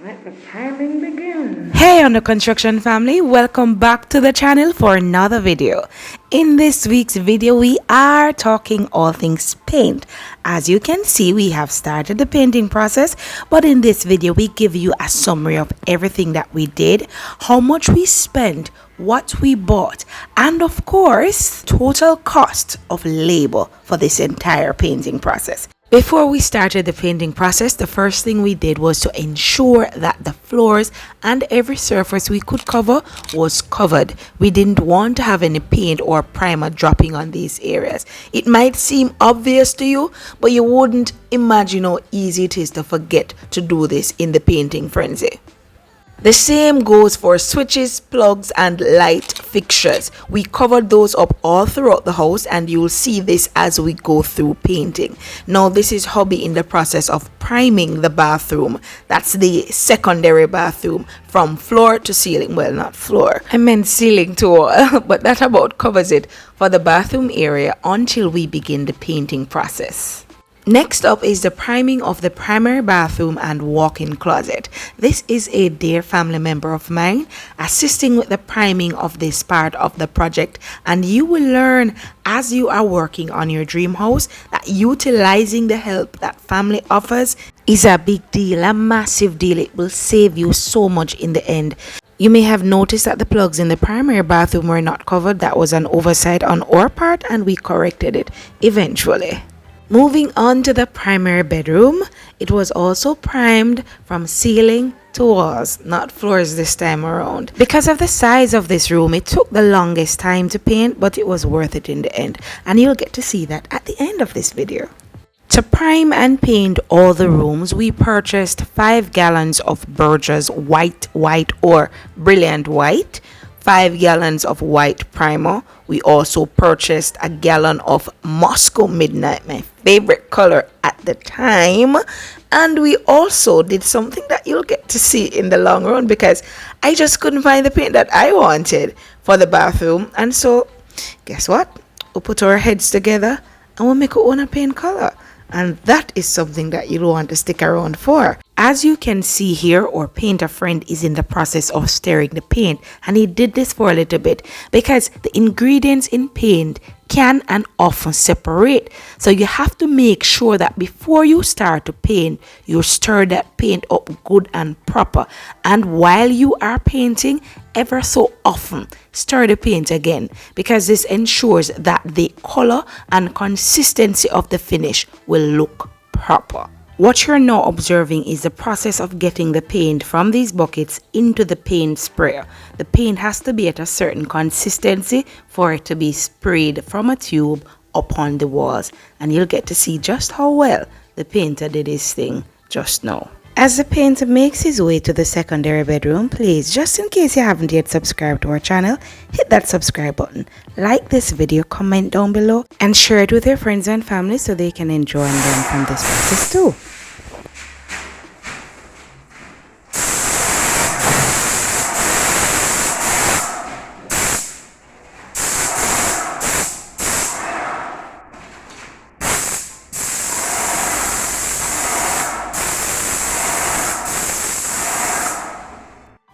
Let the timing begin. Hey under construction family, welcome back to the channel for another video. In this week's video we are talking all things paint. As you can see, we have started the painting process, but in this video we give you a summary of everything that we did, how much we spent, what we bought, and of course total cost of labor for this entire painting process. Before we started the painting process, the first thing we did was to ensure that the floors and every surface we could cover was covered. We didn't want to have any paint or primer dropping on these areas. It might seem obvious to you, but you wouldn't imagine how easy it is to forget to do this in the painting frenzy. The same goes for switches, plugs, and light fixtures. We covered those up all throughout the house, and you'll see this as we go through painting. Now this is hubby in the process of priming the bathroom. That's the secondary bathroom from floor to ceiling. Well, not floor, I meant ceiling to wall, but that about covers it for the bathroom area until we begin the painting process. Next up is the priming of the primary bathroom and walk-in closet. This is a dear family member of mine assisting with the priming of this part of the project, and you will learn as you are working on your dream house that utilizing the help that family offers is a big deal, a massive deal. It will save you so much in the end. You may have noticed that the plugs in the primary bathroom were not covered. That was an oversight on our part, and we corrected it eventually. Moving on to the primary bedroom, it was also primed from ceiling to walls, not floors this time around. Because of the size of this room, it took the longest time to paint, but it was worth it in the end, and you'll get to see that at the end of this video. To prime and paint all the rooms, we purchased 5 gallons of Burgess white or brilliant white, 5 gallons of white primer. We also purchased a gallon of Moscow Midnight, my favorite color at the time. And we also did something that you'll get to see in the long run, because I just couldn't find the paint that I wanted for the bathroom. And so guess what? We'll put our heads together and we'll make our own paint color. And that is something that you'll want to stick around for. As you can see here, our painter friend is in the process of stirring the paint, and he did this for a little bit because the ingredients in paint can and often separate. So you have to make sure that before you start to paint, you stir that paint up good and proper. And while you are painting, ever so often stir the paint again, because this ensures that the color and consistency of the finish will look proper. What you're now observing is the process of getting the paint from these buckets into the paint sprayer. The paint has to be at a certain consistency for it to be sprayed from a tube upon the walls, and you'll get to see just how well the painter did his thing just now. As the painter makes his way to the secondary bedroom, please, just in case you haven't yet subscribed to our channel, hit that subscribe button, like this video, comment down below, and share it with your friends and family so they can enjoy and learn from this process too.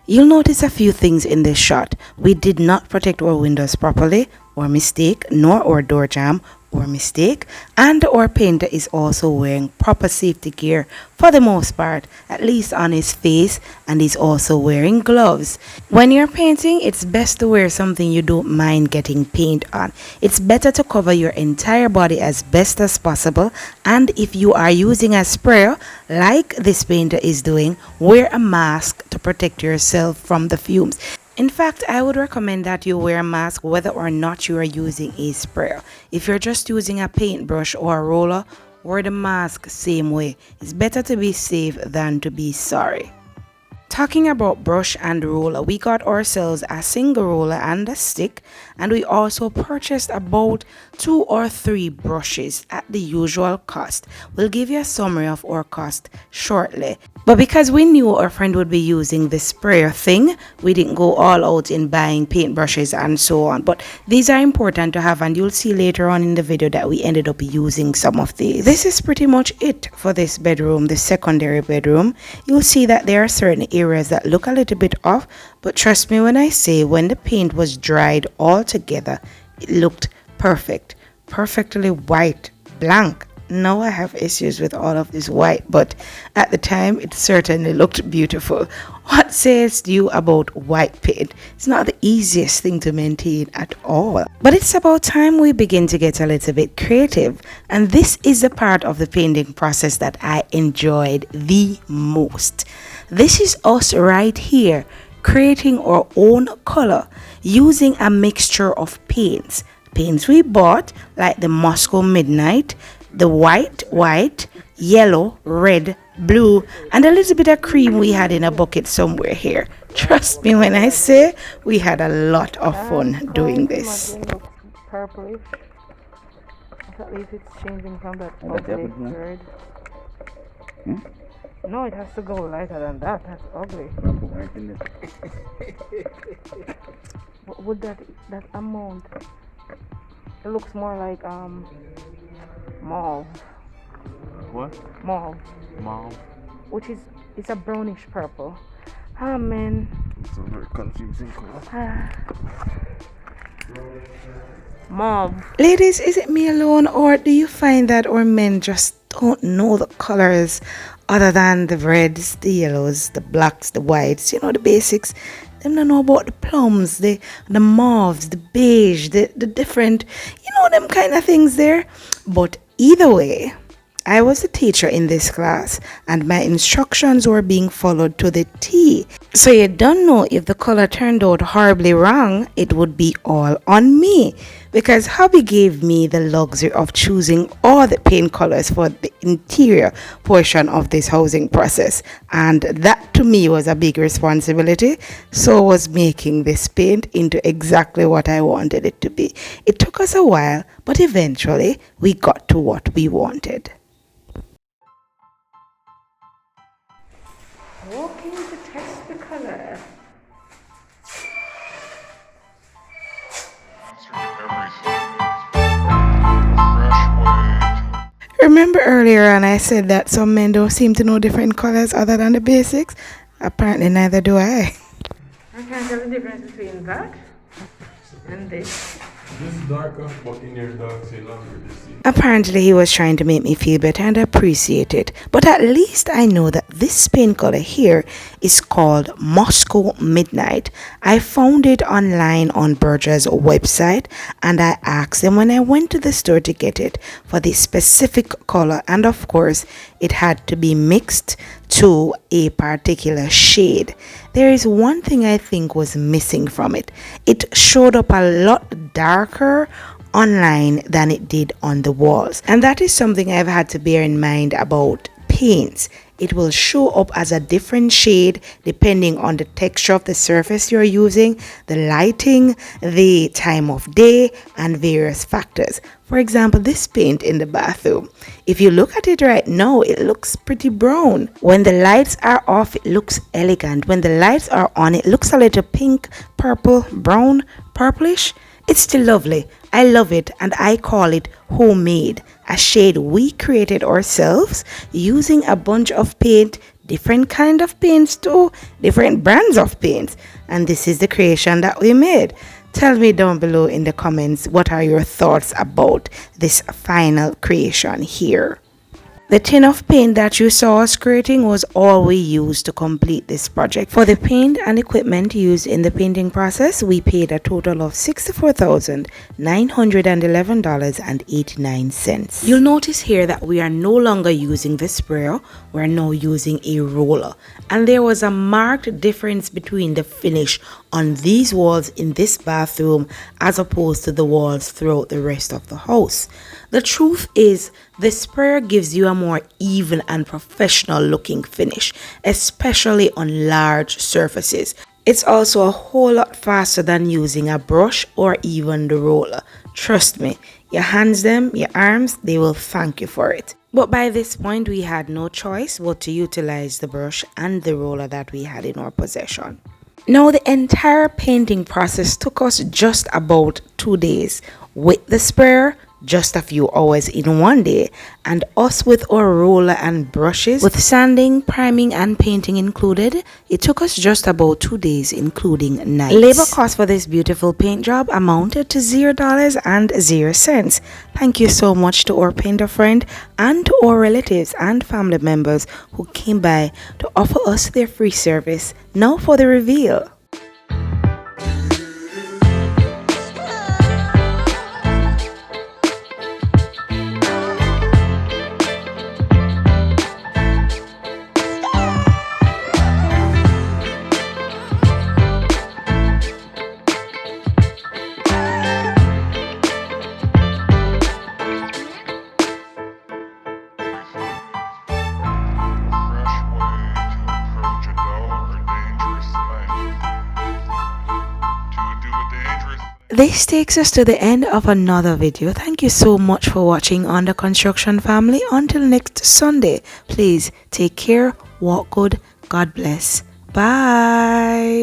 You'll notice a few things in this shot. We did not protect our windows properly, or mistake, nor our door jamb, or mistake, and our painter is also wearing proper safety gear for the most part, at least on his face, and he's also wearing gloves. When you're painting, it's best to wear something you don't mind getting paint on. It's better to cover your entire body as best as possible, and if you are using a sprayer like this painter is doing, wear a mask to protect yourself from the fumes. In fact, I would recommend that you wear a mask whether or not you are using a sprayer. If you're just using a paintbrush or a roller, wear the mask same way. It's better to be safe than to be sorry. Talking about brush and roller, we got ourselves a single roller and a stick, and we also purchased about 2 or 3 brushes at the usual cost. We'll give you a summary of our cost shortly. But because we knew our friend would be using the sprayer thing, we didn't go all out in buying paintbrushes and so on. But these are important to have, and you'll see later on in the video that we ended up using some of these. This is pretty much it for this bedroom, the secondary bedroom. You'll see that there are certain areas that look a little bit off, but trust me when I say when the paint was dried all together, it looked perfect, perfectly white, blank. Now I have issues with all of this white, but at the time it certainly looked beautiful. What says you about white paint? It's not the easiest thing to maintain at all. But it's about time we begin to get a little bit creative, and this is the part of the painting process that I enjoyed the most. This is us right here creating our own color using a mixture of paints we bought, like the Moscow Midnight, the white, yellow, red, blue, and a little bit of cream we had in a bucket somewhere here. Trust me when I say we had a lot of fun doing this. Purplish. At least it's changing from that ugly red. No, it has to go lighter than that. That's ugly. What would that amount? It looks more like mauve. What? Mauve. Mauve. Which is, it's a brownish purple. Ah, man. It's a very confusing color. Mauve. Ladies, is it me alone, or do you find that our men just don't know the colors other than the reds, the yellows, the blacks, the whites, the basics? Them don't know about the plums, the mauves, the beige, the different, them kind of things there. But either way, I was a teacher in this class, and my instructions were being followed to the T. So you don't know, if the color turned out horribly wrong, it would be all on me, because hubby gave me the luxury of choosing all the paint colors for the interior portion of this housing process, and that to me was a big responsibility. So was making this paint into exactly what I wanted it to be. It took us a while, but eventually we got to what we wanted. Walking to test the color. Remember earlier on I said that some men don't seem to know different colors other than the basics? Apparently neither do I. I can't tell the difference between that and this. This is darker, but in your dark say longer to see. Apparently he was trying to make me feel better, and I appreciate it. But at least I know that this paint color here is called Moscow Midnight. I found it online on Berger's website, and I asked them when I went to the store to get it for this specific color, and of course it had to be mixed to a particular shade. There is one thing I think was missing from it. It showed up a lot darker online than it did on the walls, and that is something I've had to bear in mind about paints. It will show up as a different shade depending on the texture of the surface you're using, the lighting, the time of day, and various factors. For example, this paint in the bathroom, if you look at it right now, it looks pretty brown. When the lights are off, it looks elegant. When the lights are on, it looks a little pink, purple, brown, purplish. It's still lovely. I love it, and I call it homemade, a shade we created ourselves using a bunch of paint, different kind of paints too, different brands of paints, and this is the creation that we made. Tell me down below in the comments, what are your thoughts about this final creation here? The tin of paint that you saw us creating was all we used to complete this project. For the paint and equipment used in the painting process, we paid a total of $64,911.89. You'll notice here that we are no longer using the sprayer, we're now using a roller. And there was a marked difference between the finish on these walls in this bathroom as opposed to the walls throughout the rest of the house. The truth is, the sprayer gives you a more even and professional looking finish, especially on large surfaces. It's also a whole lot faster than using a brush or even the roller. Trust me, your hands them, your arms, they will thank you for it. But by this point, we had no choice but to utilize the brush and the roller that we had in our possession. Now, the entire painting process took us just about 2 days. With the sprayer, just a few hours in one day, and us with our roller and brushes, with sanding, priming and painting included, it took us just about 2 days including nights. Labor cost for this beautiful paint job amounted to $0.00. Thank you so much to our painter friend and to our relatives and family members who came by to offer us their free service. Now for the reveal. This takes us to the end of another video. Thank you so much for watching on the construction family. Until next Sunday, please take care, walk good, God bless, bye.